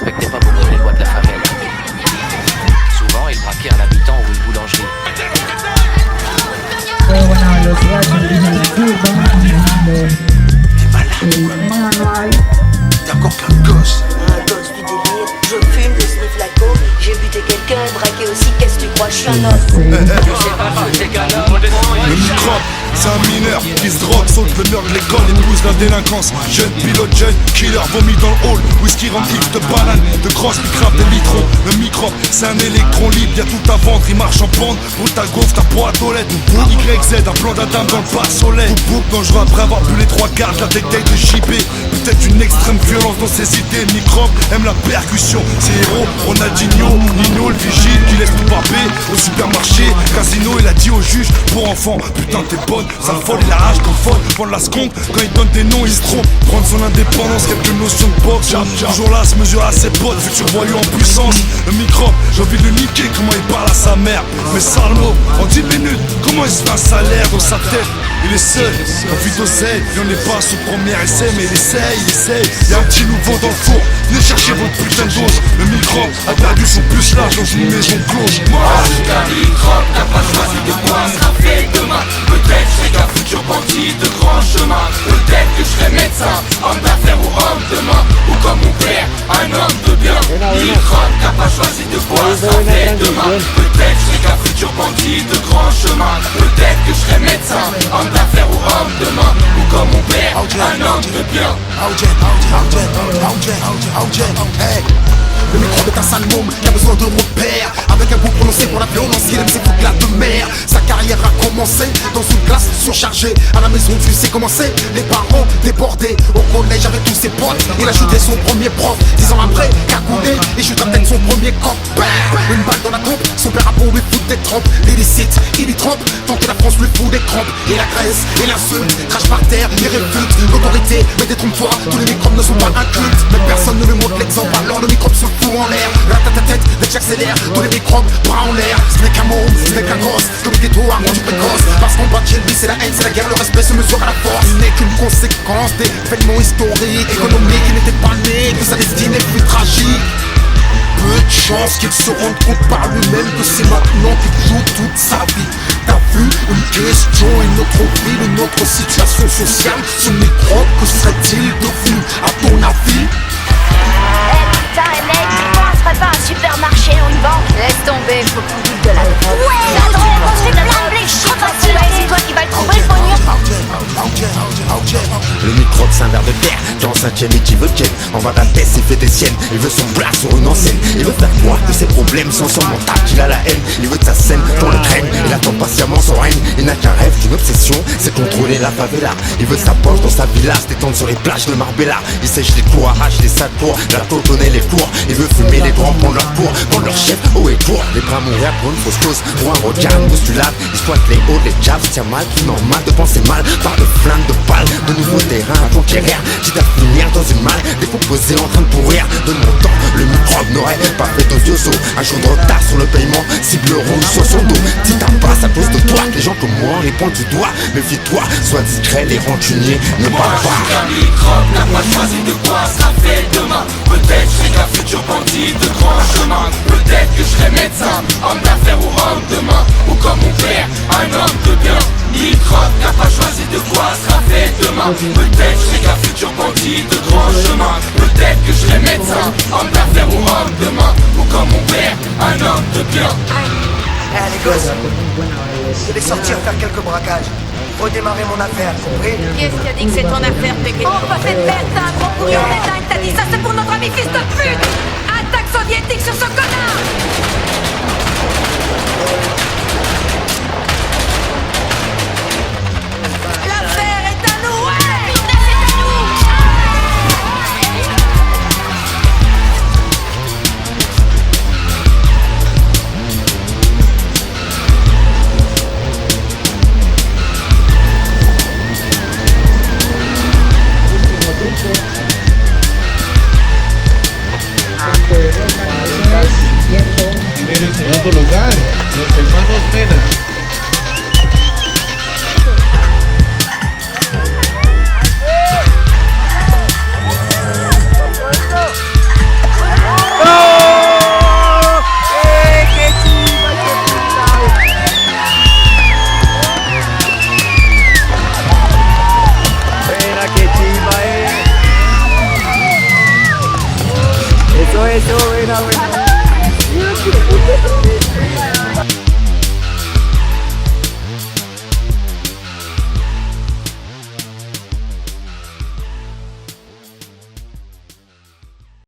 respectait pas beaucoup les lois de la favela. Souvent, il braquait un habitant ou une boulangerie. T'es encore qu'un gosse. Un gosse du délire, je fume, je sniffe la coke. J'ai buté quelqu'un, braqué aussi, qu'est-ce que tu crois, je suis un homme. Le microbe, c'est un mineur qui se drogue, saute le mur de l'école, épouse la délinquance. Jeune pilote, jeune killer, vomi dans le hall. Whisky rempli de bananes, de grosses microbes, des litrons. Le microbe, c'est un électron libre, y'a tout à vendre, il marche en bande. Pour ta gaufre, ta boîte aux lettres. YZ, un plan d'Adam dans le bar soleil. Boum, dangereux après avoir bu les 3 quarts, la détail de JP. Peut-être une extrême violence dans ses idées. Microbe aime la percussion, ses héros, Ronaldinho, Nino, le vigile qui laisse tout paper. Au supermarché, casino, il a dit au juge, pour enfant, putain t'es bonne, ça folle, il a rage qu'on folle, prendre la seconde, quand il donne des noms, il se trompe. Prendre son indépendance, quelques notions de boxe, toujours là, se mesure à ses potes, futur voyou en puissance. Le microbe, j'ai envie de le niquer, comment il parle à sa mère. Mais sale mot, en 10 minutes, comment il se fait un salaire dans sa tête? Il est seul, envie d'oseille, il en est pas son premier essai, mais il essaye. Y'a un petit nouveau dans le four, venez chercher votre putain de dose. Le microbe a perdu son puce large dans une maison close. Moi je suis un microbe, t'as pas choisi de quoi sera fait demain. Peut-être je serai qu'un futur bandit de grand chemin. Peut-être que je serai médecin, homme d'affaires ou homme de main. Ou comme mon père, un homme de bien. Microbe, t'as pas choisi de quoi sera fait demain. Peut-être je serai qu'un futur bandit de grand chemin. Peut-être que je serai médecin, homme d'affaires ou homme de main. Ou comme mon père, un homme de bien. Le microbe est un sale môme qui a besoin de repères. Avec un goût prononcé pour la violence, il aime ses boucles de mer. Sa carrière a commencé dans une classe surchargée. À la maison tu sais comment c'est, les parents débordés. Au collège avec tous ses potes, il a chuté son premier prof. 10 ans après, cagoulé, il chute à tête son premier cop. Une balle dans la tempe, son père a beau lui foutre des trompes. L'illicite, il y trompe, tant que la France lui fout des crampes. Et la graisse, et l'insulte, crache par terre, il réfute l'autorité, mais détrompe-toi, tous les microbes ne sont pas incultes. Mais personne ne lui montre l'exemple, alors le microbe se fout en l'air. La tête, dès que j'accélère, tous les microbes bras en l'air. Ce n'est qu'un mot, ce n'est qu'un gosse, comme des toits, rendu précoce. Parce qu'on bat chez lui, c'est la haine, c'est la guerre, le respect se mesure à la force. Il n'est qu'une conséquence des événements historiques, économiques, il n'était pas né, que sa destinée est plus tragique. Peu de chance qu'il se rende compte par lui-même que c'est maintenant qu'il joue toute sa vie. T'as vu, une question, une autre ville, une autre situation sociale. Ce microbe, que serait-il devenu à ton avis? Putain, mec, tu penserais pas à un supermarché ou une banque? Laisse tomber, faut qu'on doute de la drogue. Ouais, la drogue, on se fait plein de léchés, c'est toi qui vas le trouver, le pognon. Le microbe c'est un ver de terre, dans 5ème et qui veut ken. En bas d'un test il fait des siennes, il veut son bras sur une enseigne. Il veut faire croire que ses problèmes sont surmontables, qu'il a la haine. Il veut de sa scène, qu'on le craigne, il attend patiemment son règne. Il n'a qu'un rêve, qu'une obsession, c'est contrôler la favela. Il veut sa poche dans sa villa, se détendre sur les plages de Marbella. Il sèche les cours, arrache les sales tours, la tautonner les cours. Il veut fumer les grands, prendre leur cours, prendre leur chef haut et court. Les bras mourir pour une fausse cause, pour un requin, une bousculade. Il squatte les hauts, les javes, tient mal, tout normal de penser mal. Par de flammes, de balles, de nouveaux terrains à conquérir. Quitte à finir dans une malle, décomposé en train de pourrir. De mon temps, le microbe n'aurait pas fait de vieux os. Un jour de retard sur le paiement, cible rouge sur son dos. Si t'as pas à cause de toi, les gens comme moi les pointent du doigt. Méfie-toi, sois discret, les rancuniers ne parlent pas. Moi je suis un microbe, t'as pas choisi de quoi sera fait demain. Peut-être je serai qu'un futur bandit de grand chemin. Peut-être que je serai médecin, homme d'affaires ou homme de main. Ou comme mon père, un homme de bien. Microbe, t'as pas choisi de quoi sera fait demain. Peut-être je serai qu'un futur bandit de grand chemin. Peut-être que je serai médecin, homme d'affaires ou homme de main. Ou comme mon père, un homme de bien. Eh les gosses, je vais sortir faire quelques braquages. Redémarrer mon affaire, compris? Qu'est-ce qui a dit que c'est ton affaire, Pégué? Oh, pas cette merde, t'as un gros pourri en détail, t'as dit ça, c'est pour notre ami fils de pute! Attaque soviétique sur ce connard! L'affaire est à nous, ouais! Putain, c'est à nous! En el segundo lugar, los hermanos Mena. eso, buena.